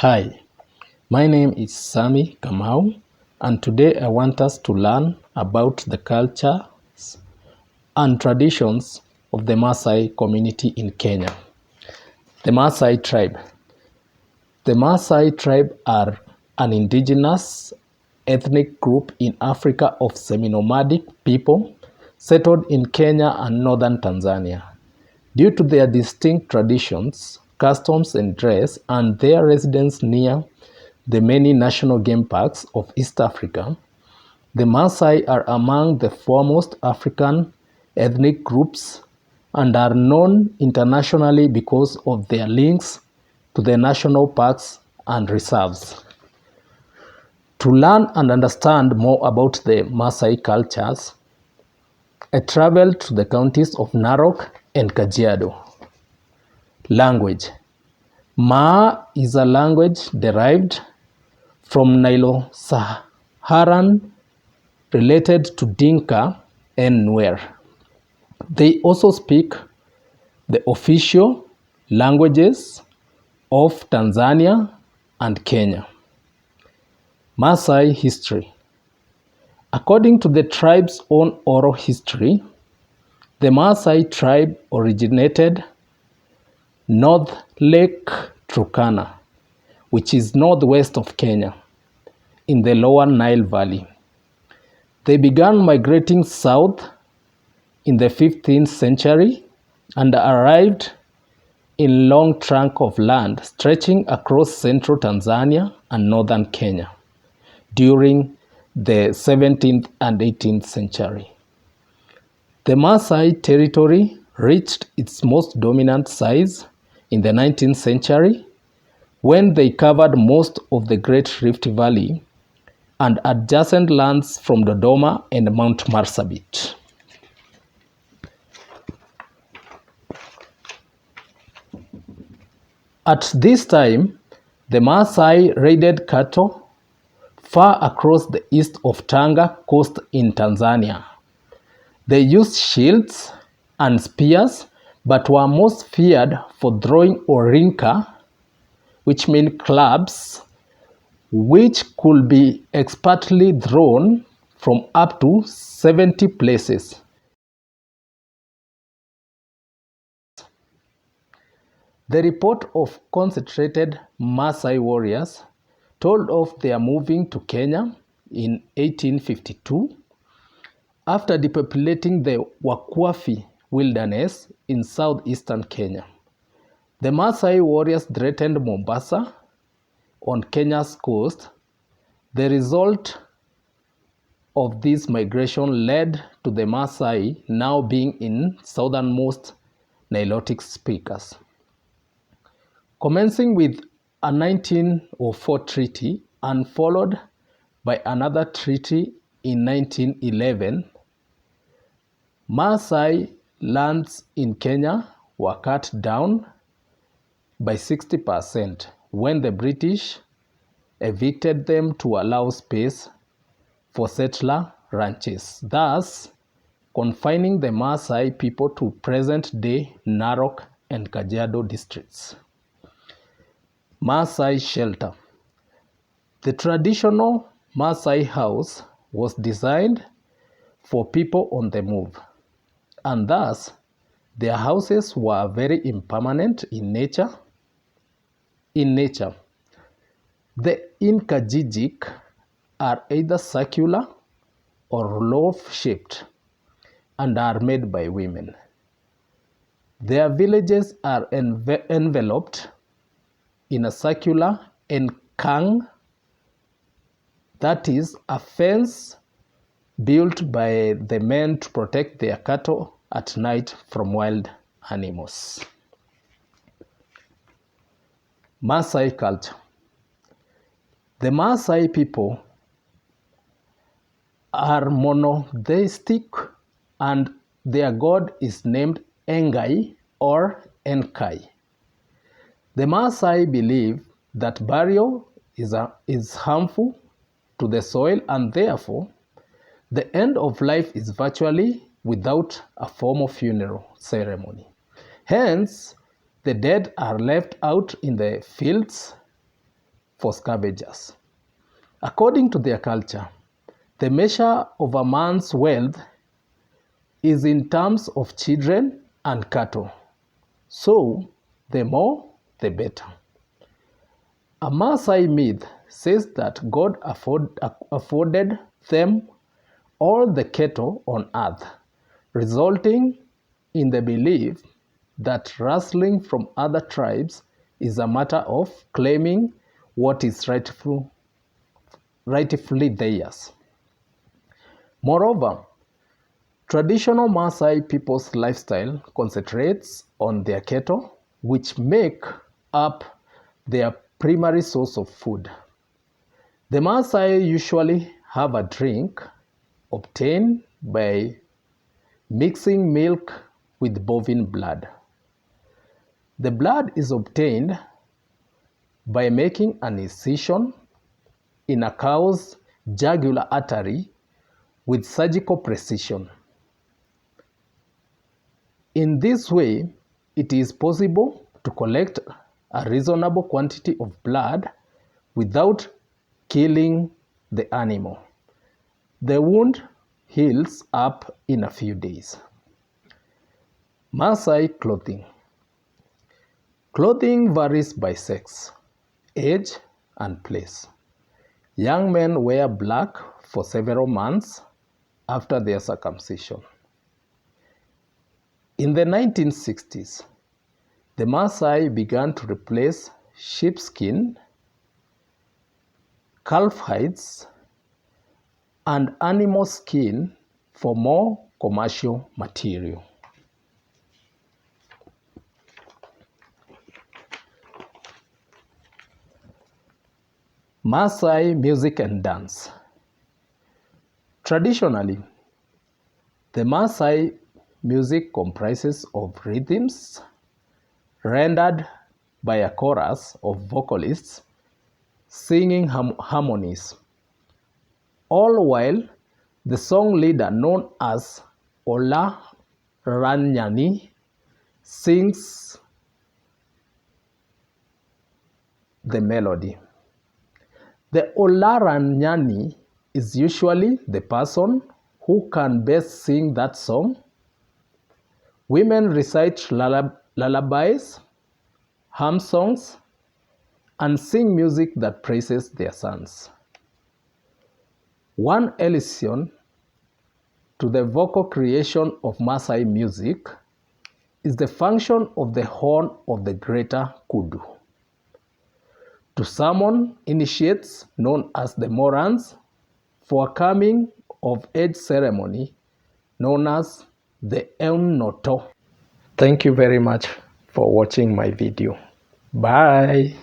Hi, my name is Sami Kamau, and today I want us to learn about the cultures and traditions of the Maasai community in Kenya. The Maasai tribe. The Maasai tribe are an indigenous ethnic group in Africa of semi-nomadic people settled in Kenya and northern Tanzania. Due to their distinct traditions, customs and dress, and their residence near the many national game parks of East Africa, the Maasai are among the foremost African ethnic groups and are known internationally because of their links to the national parks and reserves. To learn and understand more about the Maasai cultures, I traveled to the counties of Narok and Kajiado. Language. Maa is a language derived from Nilo-Saharan related to Dinka and Nuer. They also speak the official languages of Tanzania and Kenya. Maasai history. According to the tribe's own oral history, the Maasai tribe originated North Lake Turkana, which is northwest of Kenya, in the lower Nile Valley. They began migrating south in the 15th century and arrived in long trunk of land stretching across central Tanzania and northern Kenya during the 17th and 18th century. The Maasai territory reached its most dominant size in the 19th century when they covered most of the Great Rift Valley and adjacent lands from Dodoma and Mount Marsabit. At this time, the Maasai raided cattle far across the east of Tanga coast in Tanzania. They used shields and spears, but were most feared for throwing orinka, which mean clubs, which could be expertly thrown from up to 70 places. The report of concentrated Maasai warriors told of their moving to Kenya in 1852 after depopulating the Wakwafi wilderness in southeastern Kenya. The Maasai warriors threatened Mombasa on Kenya's coast. The result of this migration led to the Maasai now being in southernmost Nilotic speakers. Commencing with a 1904 treaty and followed by another treaty in 1911, Maasai lands in Kenya were cut down by 60% when the British evicted them to allow space for settler ranches, thus confining the Maasai people to present-day Narok and Kajiado districts. Maasai shelter. The traditional Maasai house was designed for people on the move, and thus their houses were very impermanent in nature. The Inkajijik are either circular or loaf-shaped and are made by women. Their villages are enveloped in a circular enkang, that is, a fence built by the men to protect their cattle at night from wild animals. Maasai culture. The Maasai people are monotheistic and their god is named Engai or Enkai. The Maasai believe that burial is harmful to the soil and therefore the end of life is virtually without a formal funeral ceremony. Hence, the dead are left out in the fields for scavengers. According to their culture, the measure of a man's wealth is in terms of children and cattle. So, the more, the better. A Maasai myth says that God afforded them all the cattle on earth, resulting in the belief that rustling from other tribes is a matter of claiming what is rightfully theirs. Moreover, traditional Maasai people's lifestyle concentrates on their cattle, which make up their primary source of food. The Maasai usually have a drink obtained by mixing milk with bovine blood. The blood is obtained by making an incision in a cow's jugular artery with surgical precision. In this way, it is possible to collect a reasonable quantity of blood without killing the animal. The wound heals up in a few days. Maasai clothing. Clothing varies by sex, age, and place. Young men wear black for several months after their circumcision. In the 1960s, the Maasai began to replace sheepskin, calf hides, and animal skin for more commercial material. Maasai music and dance. Traditionally, the Maasai music comprises of rhythms rendered by a chorus of vocalists singing harmonies, all while the song leader, known as Olaranyani, sings the melody. The Olaranyani is usually the person who can best sing that song. Women recite lullabies, hum songs, and sing music that praises their sons. One allusion to the vocal creation of Maasai music is the function of the horn of the greater kudu. To summon initiates known as the Morans for a coming of age ceremony known as the Eunoto. Thank you very much for watching my video. Bye.